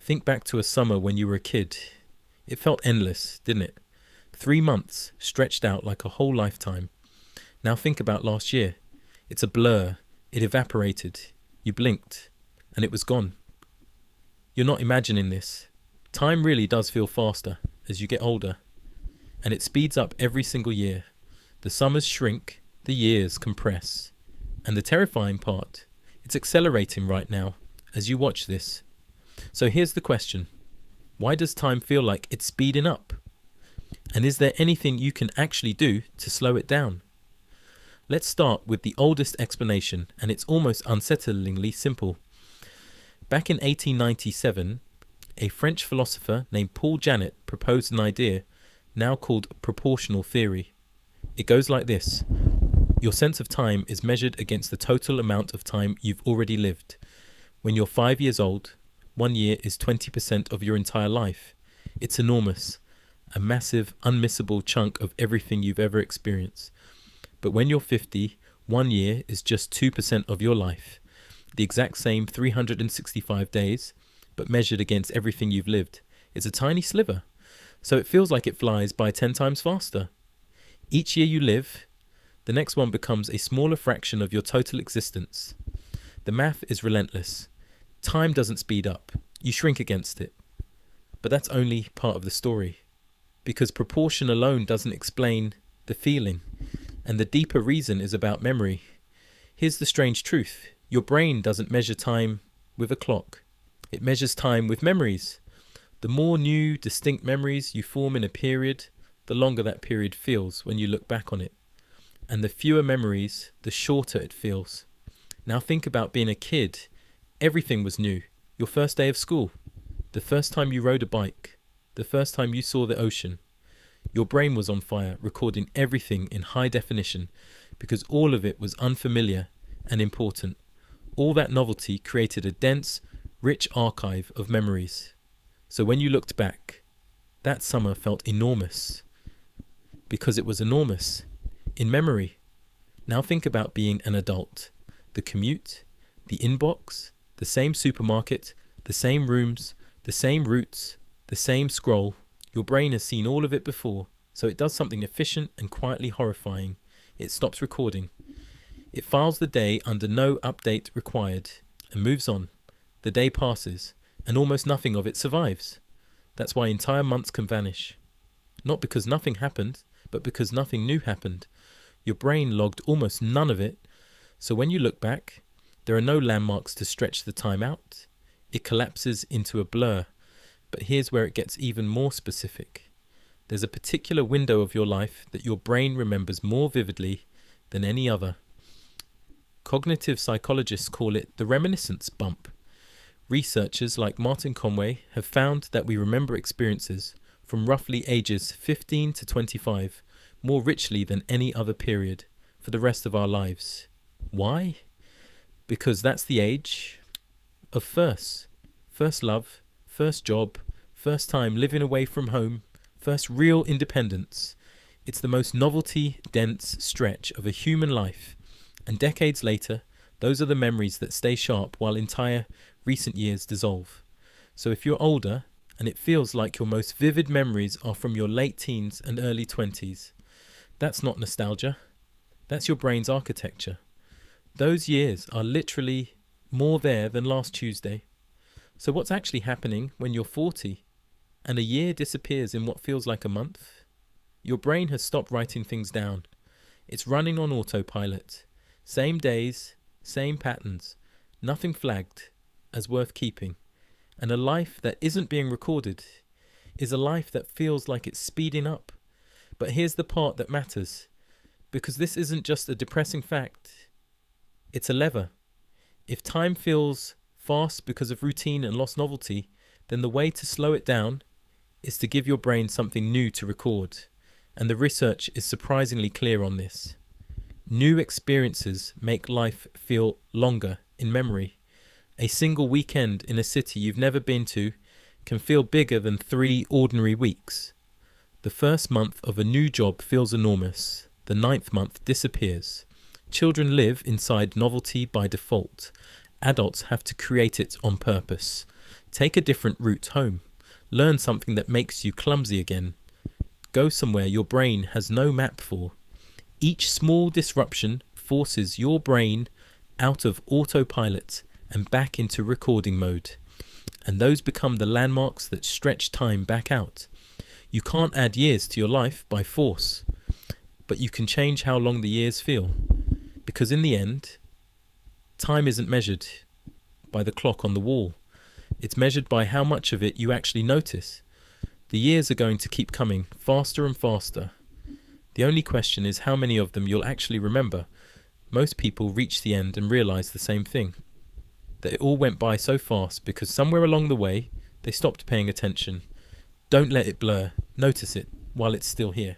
Think back to a summer when you were a kid. It felt endless, didn't it? 3 months stretched out like a whole lifetime. Now think about last year. It's a blur. It evaporated. You blinked, and it was gone. You're not imagining this. Time really does feel faster as you get older, and it speeds up every single year. The summers shrink, the years compress. And the terrifying part, it's accelerating right now as you watch this. So here's the question. Why does time feel like it's speeding up? And is there anything you can actually do to slow it down? Let's start with the oldest explanation, and it's almost unsettlingly simple. Back in 1897, a French philosopher named Paul Janet proposed an idea now called proportional theory. It goes like this. Your sense of time is measured against the total amount of time you've already lived. When you're 5 years old, 1 year is 20% of your entire life. It's enormous, a massive, unmissable chunk of everything you've ever experienced. But when you're 50, 1 year is just 2% of your life. The exact same 365 days, but measured against everything you've lived. It's a tiny sliver, so it feels like it flies by 10 times faster. Each year you live, the next one becomes a smaller fraction of your total existence. The math is relentless. Time doesn't speed up. You shrink against it. But that's only part of the story, because proportion alone doesn't explain the feeling, and the deeper reason is about memory. Here's the strange truth. Your brain doesn't measure time with a clock. It measures time with memories. The more new, distinct memories you form in a period, the longer that period feels when you look back on it. And the fewer memories, the shorter it feels. Now think about being a kid. Everything was new. Your first day of school. The first time you rode a bike. The first time you saw the ocean. Your brain was on fire, recording everything in high definition, because all of it was unfamiliar and important. All that novelty created a dense, rich archive of memories. So when you looked back, that summer felt enormous, because it was enormous in memory. Now think about being an adult. The commute, the inbox, the same supermarket, the same rooms, the same routes, the same scroll. Your brain has seen all of it before, so it does something efficient and quietly horrifying. It stops recording. It files the day under no update required and moves on. The day passes, and almost nothing of it survives. That's why entire months can vanish. Not because nothing happened, but because nothing new happened. Your brain logged almost none of it, so when you look back, there are no landmarks to stretch the time out. It collapses into a blur. But here's where it gets even more specific. There's a particular window of your life that your brain remembers more vividly than any other. Cognitive psychologists call it the reminiscence bump. Researchers like Martin Conway have found that we remember experiences from roughly ages 15 to 25 more richly than any other period for the rest of our lives. Why? Because that's the age of first love, first job, first time living away from home, first real independence. It's the most novelty-dense stretch of a human life. And decades later, those are the memories that stay sharp while entire recent years dissolve. So if you're older, and it feels like your most vivid memories are from your late teens and early 20s, that's not nostalgia. That's your brain's architecture. Those years are literally more there than last Tuesday. So what's actually happening when you're 40 and a year disappears in what feels like a month? Your brain has stopped writing things down. It's running on autopilot. Same days, same patterns, nothing flagged as worth keeping. And a life that isn't being recorded is a life that feels like it's speeding up. But here's the part that matters, because this isn't just a depressing fact, it's a lever. If time feels fast because of routine and lost novelty, then the way to slow it down is to give your brain something new to record. And the research is surprisingly clear on this. New experiences make life feel longer in memory. A single weekend in a city you've never been to can feel bigger than 3 ordinary weeks. The first month of a new job feels enormous. The 9th month disappears. Children live inside novelty by default. Adults have to create it on purpose. Take a different route home. Learn something that makes you clumsy again. Go somewhere your brain has no map for. Each small disruption forces your brain out of autopilot and back into recording mode. And those become the landmarks that stretch time back out. You can't add years to your life by force, but you can change how long the years feel. Because in the end, time isn't measured by the clock on the wall. It's measured by how much of it you actually notice. The years are going to keep coming faster and faster. The only question is how many of them you'll actually remember. Most people reach the end and realize the same thing, that it all went by so fast because somewhere along the way they stopped paying attention. Don't let it blur. Notice it while it's still here.